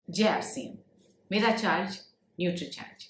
जय आरसीएम। मेरा charge Nutricharge.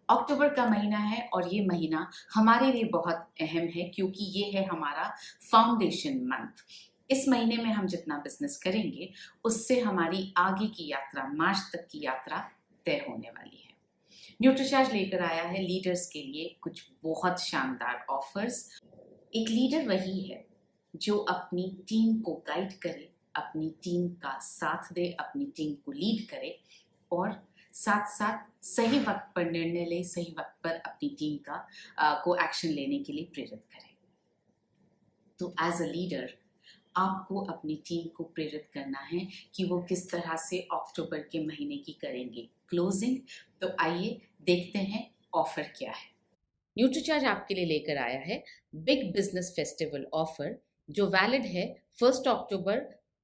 अक्टूबर का महीना है और ये महीना हमारे लिए बहुत अहम है क्योंकि ये है हमारा फाउंडेशन मंथ। इस महीने में हम जितना बिजनेस करेंगे उससे हमारी आगे की यात्रा, मार्च तक की यात्रा तय होने वाली है। न्यूट्रीचार्ज लेकर आया है लीडर्स के लिए कुछ बहुत शानदार ऑफर्स। एक लीडर वही है जो अपनी टीम को गाइड करे, अपनी टीम का साथ दे, अपनी टीम को लीड करे और साथ साथ सही वक्त पर निर्णय ले, सही वक्त पर अपनी टीम को एक्शन लेने के लिए प्रेरित करे। तो एज अ लीडर आपको अपनी टीम को प्रेरित करना है कि वो किस तरह से अक्टूबर के महीने की करेंगे क्लोजिंग। तो आइए देखते हैं ऑफर क्या है। न्यूट्रीचार्ज आपके लिए लेकर आया है बिग बिजनेस फेस्टिवल ऑफर जो वैलिड है 1 अक्टूबर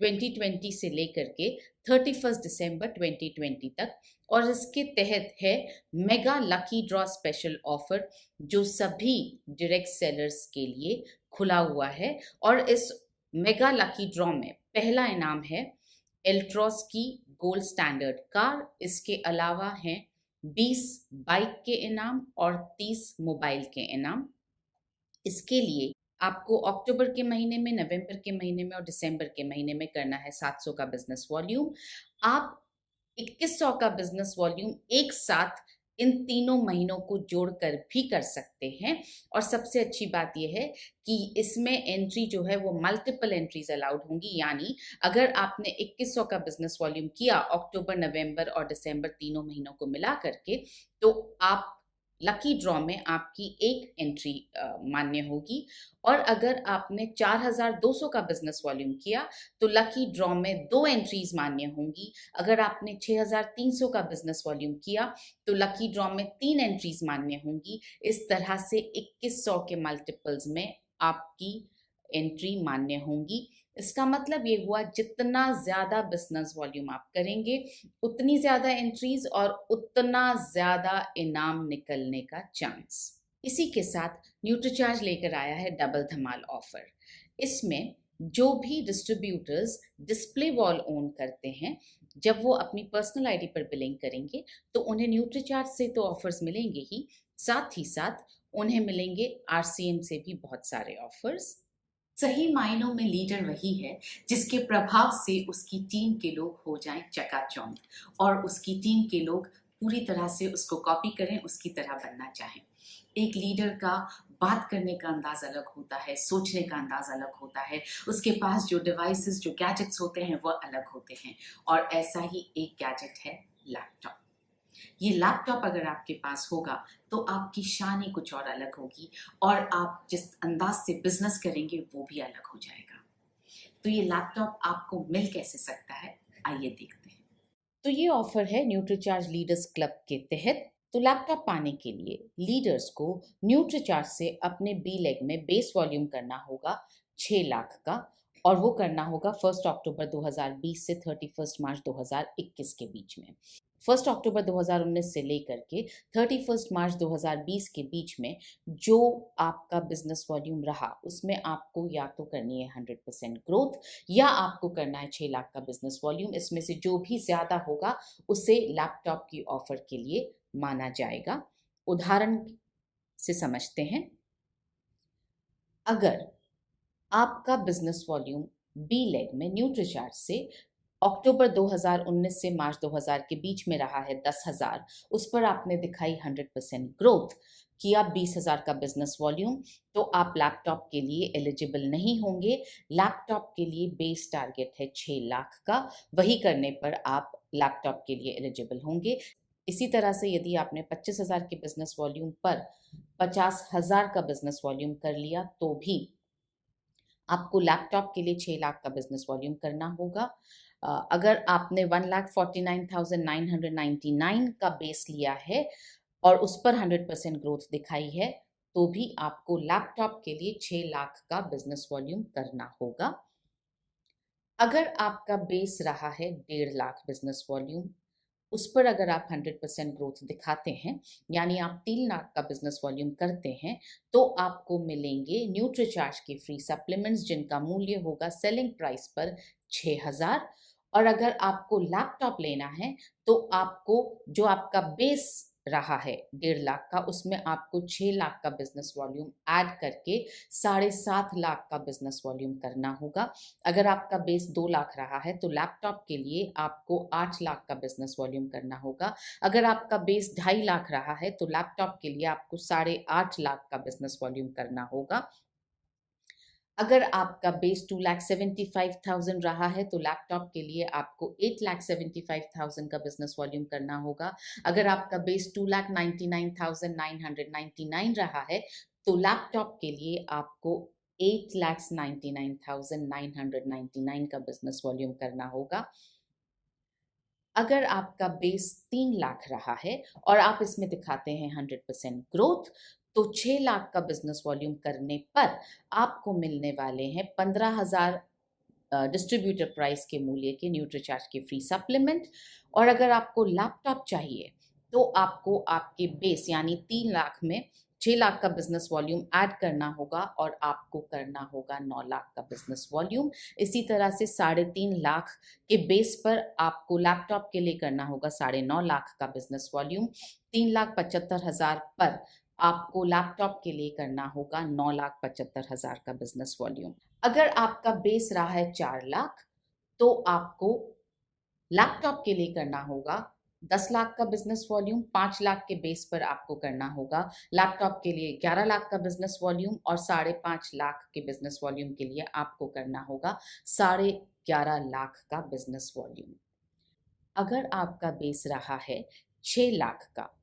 2020 से लेकर के 31 दिसंबर 2020 तक। और इसके तहत है mega lucky draw special offer जो सभी डायरेक्ट सेलर्स के लिए खुला हुआ है। और इस मेगा लकी ड्रॉ में पहला इनाम है एल्ट्रॉस की गोल्ड स्टैंडर्ड कार। इसके अलावा हैं 20 बाइक के इनाम और 30 मोबाइल के इनाम। इसके लिए आपको अक्टूबर के महीने में, नवंबर के महीने में और दिसंबर के महीने में करना है 700 का बिजनेस वॉल्यूम। आप 2100 का बिजनेस वॉल्यूम एक साथ इन तीनों महीनों को जोड़कर भी कर सकते हैं। और सबसे अच्छी बात यह है कि इसमें एंट्री जो है वो मल्टीपल एंट्रीज अलाउड होंगी। यानी अगर आपने 2100 का बिजनेस वॉल्यूम किया अक्टूबर, नवंबर और दिसंबर तीनों महीनों को मिला करके, तो आप लकी ड्रॉ में आपकी एक एंट्री मान्य होगी। और अगर आपने 4200 का बिजनेस वॉल्यूम किया तो लकी ड्रॉ में 2 एंट्रीज मान्य होंगी। अगर आपने 6300 का बिजनेस वॉल्यूम किया तो लकी ड्रॉ में 3 एंट्रीज मान्य होंगी। इस तरह से 2100 के मल्टीपल्स में आपकी एंट्री मान्य होंगी। इसका मतलब ये हुआ जितना ज्यादा बिजनेस वॉल्यूम आप करेंगे उतनी ज्यादा एंट्रीज और उतना ज्यादा इनाम निकलने का चांस। इसी के साथ न्यूट्रीचार्ज लेकर आया है डबल धमाल ऑफर। इसमें जो भी डिस्ट्रीब्यूटर्स डिस्प्ले वॉल ओन करते हैं, जब वो अपनी पर्सनल आईडी पर बिलिंग करेंगे तो उन्हें न्यूट्रीचार्ज से तो ऑफर्स मिलेंगे ही साथ उन्हें मिलेंगे आरसीएम से भी बहुत सारे ऑफर्स। सही मायनों में लीडर वही है जिसके प्रभाव से उसकी टीम के लोग हो जाएं चकाचौंध और उसकी टीम के लोग पूरी तरह से उसको कॉपी करें, उसकी तरह बनना चाहें। एक लीडर का बात करने का अंदाज अलग होता है, सोचने का अंदाज अलग होता है, उसके पास जो डिवाइसेस, जो गैजेट्स होते हैं वो अलग होते हैं। और ऐसा ही एक गैजेट है लैपटॉप। ये लैपटॉप अगर आपके पास होगा तो आपकी शान ही कुछ और अलग होगी और आप जिस अंदाज से बिजनेस करेंगे वो भी अलग हो जाएगा। तो ये लैपटॉप आपको मिल कैसे सकता है, आइए देखते हैं। तो ये ऑफर है न्यूट्रीचार्ज लीडर्स क्लब के तहत। तो लैपटॉप पाने के लिए लीडर्स को न्यूट्रीचार्ज से अपने बी लेग में बेस वॉल्यूम करना होगा 6 लाख का। और वो करना होगा 1 अक्टूबर 2020 से 31 मार्च 2021 के बीच में। 1 अक्टूबर 2019 से लेकर के 31 मार्च 2020 के बीच में जो आपका बिजनेस वॉल्यूम रहा उसमें आपको या तो करनी है 100% ग्रोथ या आपको करना है 6 लाख का बिजनेस वॉल्यूम। इसमें से जो भी ज्यादा होगा उसे लैपटॉप की ऑफर के लिए माना जाएगा। उदाहरण से समझते हैं। अगर आपका बिजनेस वॉल्यूम बी लेग में न्यूट्रीचार्ज से अक्टूबर 2019 से मार्च 2000 के बीच में रहा है 10,000, उस पर आपने दिखाई 100% ग्रोथ, किया 20,000 का बिजनेस वॉल्यूम, तो आप लैपटॉप के लिए एलिजिबल नहीं होंगे। लैपटॉप के लिए बेस टारगेट है 6 लाख का, वही करने पर आप लैपटॉप के लिए एलिजिबल होंगे। इसी तरह से यदि आपने 25,000 के बिजनेस वॉल्यूम पर 50,000 का बिजनेस वॉल्यूम कर लिया तो भी आपको लैपटॉप के लिए 6 लाख का बिजनेस वॉल्यूम करना होगा। अगर आपने 1,49,999 का बेस लिया है और उस पर 100% ग्रोथ दिखाई है तो भी आपको लैपटॉप के लिए 6 लाख का बिजनेस वॉल्यूम करना होगा। अगर आपका बेस रहा है 1.5 लाख बिजनेस वॉल्यूम, उस पर अगर आप 100% ग्रोथ दिखाते हैं, यानी आप 3 लाख का बिजनेस वॉल्यूम करते हैं, तो आपको मिलेंगे न्यूट्रीचार्ज के फ्री सप्लीमेंट्स जिनका मूल्य होगा सेलिंग प्राइस पर 6,000। और अगर आपको लैपटॉप लेना है तो आपको जो आपका बेस रहा है 1.5 लाख का, उसमें आपको 6 लाख का बिजनेस वॉल्यूम ऐड करके 7.5 लाख का बिजनेस वॉल्यूम करना होगा। अगर आपका बेस 2 लाख रहा है तो लैपटॉप के लिए आपको 8 लाख का बिजनेस वॉल्यूम करना होगा। अगर आपका बेस 2.5 लाख रहा है तो लैपटॉप के लिए आपको 8.5 लाख का बिजनेस वॉल्यूम करना होगा। अगर आपका बेस 2,75,000 रहा है तो लैपटॉप के लिए आपको 8,75,000 का बिजनेस वॉल्यूम करना होगा। अगर आपका बेस 2,99,999 रहा है तो लैपटॉप के लिए आपको 8,99,999 का बिजनेस वॉल्यूम करना होगा। अगर आपका बेस 3 लाख रहा है और आप इसमें दिखाते हैं 100% ग्रोथ, तो 6 लाख का बिजनेस वॉल्यूम करने पर आपको मिलने वाले हैं 15,000 डिस्ट्रीब्यूटर प्राइस के मूल्य के न्यूट्रीचार्ज के फ्री सप्लीमेंट। और अगर आपको लैपटॉप चाहिए तो आपको आपके बेस यानी 3 लाख में 6 लाख का बिजनेस वॉल्यूम ऐड करना होगा और आपको करना होगा 9 लाख का बिजनेस वॉल्यूम। इसी तरह से 3.5 लाख के बेस पर आपको लैपटॉप के लिए करना होगा 9.5 लाख का बिजनेस वॉल्यूम। 3,75,000 पर आपको लैपटॉप के लिए करना होगा 9,75,000 का बिजनेस वॉल्यूम। अगर आपका बेस रहा है 4 लाख तो आपको लैपटॉप के लिए करना होगा 10 लाख का बिजनेस वॉल्यूम। 5 लाख के बेस पर आपको करना होगा लैपटॉप के लिए 11 लाख का बिजनेस वॉल्यूम और 5.5 लाख के बिजनेस वॉल्यूम के लिए आपको करना होगा 11.5 लाख का बिजनेस वॉल्यूम। अगर आपका बेस रहा है 6 लाख का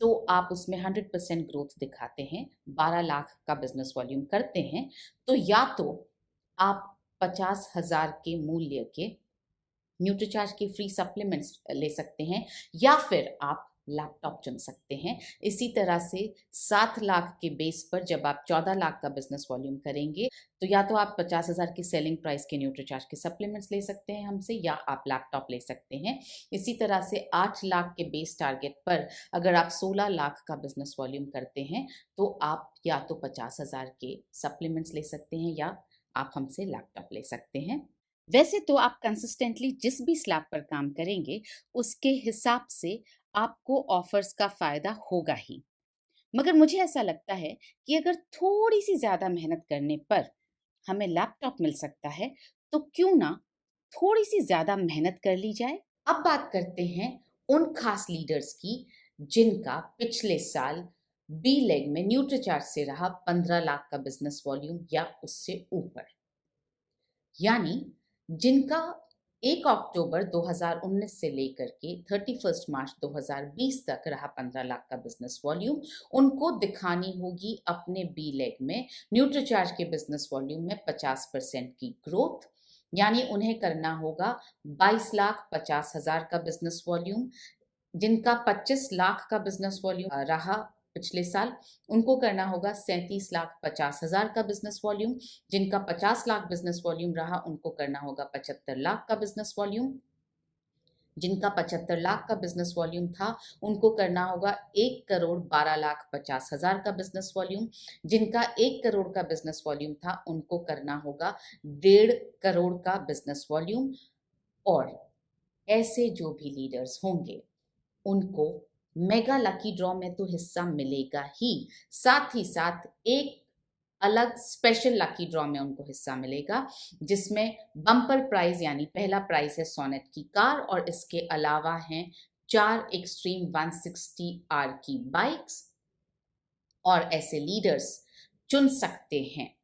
तो आप उसमें 100% ग्रोथ दिखाते हैं, 12 लाख का बिजनेस वॉल्यूम करते हैं, तो या तो आप 50,000 के मूल्य के न्यूट्रीचार्ज की फ्री सप्लीमेंट्स ले सकते हैं या फिर आप लैपटॉप चुन सकते हैं। इसी तरह से 7 लाख के बेस पर जब आप 14 लाख का बिजनेस वॉल्यूम करेंगे तो या तो आप 50,000 की सेलिंग प्राइस के न्यूट्रीचार्ज के सप्लीमेंट्स ले सकते हैं हमसे या आप लैपटॉप ले सकते हैं। इसी तरह से 8 लाख के बेस टारगेट पर अगर आप 16 लाख का बिजनेस वॉल्यूम करते हैं तो आप या तो 50,000 के सप्लीमेंट्स ले सकते हैं या आप हमसे लैपटॉप ले सकते हैं। वैसे तो आप कंसिस्टेंटली जिस भी स्लैब पर काम करेंगे उसके हिसाब से आपको ऑफर्स का फायदा होगा ही, मगर मुझे ऐसा लगता है कि अगर थोड़ी सी ज्यादा मेहनत करने पर हमें लैपटॉप मिल सकता है तो क्यों ना थोड़ी सी ज्यादा मेहनत कर ली जाए। अब बात करते हैं उन खास लीडर्स की जिनका पिछले साल बी लेग में न्यूट्रीचार्ज से रहा 15 लाख का बिजनेस वॉल्यूम या उससे ऊपर, यानी जिनका 1 अक्टूबर 2019 से लेकर के 31 मार्च 2020 तक रहा 15 लाख का बिजनेस वॉल्यूम, उनको दिखानी होगी अपने बी लेग में न्यूट्रीचार्ज के बिजनेस वॉल्यूम में 50% की ग्रोथ, यानी उन्हें करना होगा 22,50,000 का बिजनेस वॉल्यूम। जिनका 25 लाख का बिजनेस वॉल्यूम रहा पिछले साल, उनको करना होगा 37,50,000 का बिजनेस वॉल्यूम। जिनका 50 लाख बिजनेस वॉल्यूम रहा उनको करना होगा 75 लाख का बिजनेस वॉल्यूम। जिनका 75 लाख का बिजनेस वॉल्यूम था उनको करना होगा 1,12,50,000 का बिजनेस वॉल्यूम। जिनका 1 करोड़ का बिजनेस वॉल्यूम था उनको करना होगा 1.5 करोड़ का बिजनेस वॉल्यूम। और ऐसे जो भी लीडर्स होंगे उनको मेगा लकी ड्रॉ में तो हिस्सा मिलेगा ही, साथ ही साथ एक अलग स्पेशल लकी ड्रॉ में उनको हिस्सा मिलेगा जिसमें बम्पर प्राइज यानी पहला प्राइज है सोनेट की कार और इसके अलावा हैं 4 एक्सट्रीम 160R की बाइक्स। और ऐसे लीडर्स चुन सकते हैं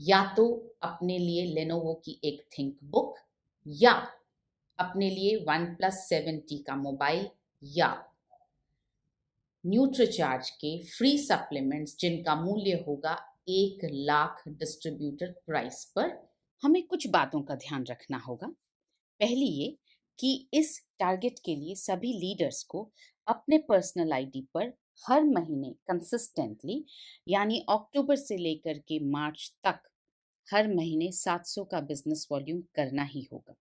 या तो अपने लिए लेनोवो की एक थिंक बुक या अपने लिए OnePlus 7T का मोबाइल या न्यूट्रीचार्ज के फ्री सप्लीमेंट्स जिनका मूल्य होगा 1 लाख डिस्ट्रीब्यूटर प्राइस पर। हमें कुछ बातों का ध्यान रखना होगा। पहली ये कि इस टारगेट के लिए सभी लीडर्स को अपने पर्सनल आईडी पर हर महीने कंसिस्टेंटली यानी अक्टूबर से लेकर के मार्च तक हर महीने 700 का बिजनेस वॉल्यूम करना ही होगा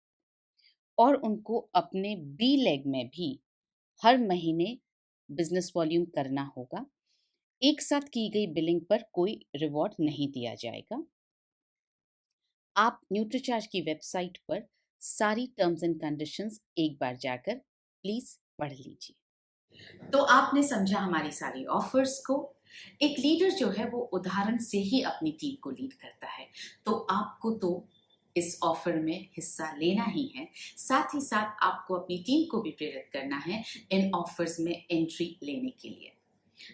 और उनको अपने बी लेग में भी हर महीने बिजनेस वॉल्यूम करना होगा। एक साथ की गई बिलिंग पर कोई रिवॉर्ड नहीं दिया जाएगा। आप न्यूट्रीचार्ज की वेबसाइट पर सारी टर्म्स एंड कंडीशंस एक बार जाकर प्लीज पढ़ लीजिए। तो आपने समझा हमारी सारी ऑफर्स को। एक लीडर जो है वो उदाहरण से ही अपनी टीम को लीड करता है, तो आपको तो इस ऑफर में हिस्सा लेना ही है। साथ ही साथ आपको अपनी टीम को भी प्रेरित करना है इन ऑफर्स में एंट्री लेने के लिए।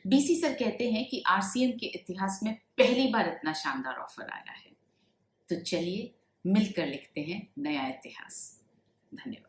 बीसी सर कहते हैं कि आरसीएम के इतिहास में पहली बार इतना शानदार ऑफर आया है। तो चलिए मिलकर लिखते हैं नया इतिहास। धन्यवाद।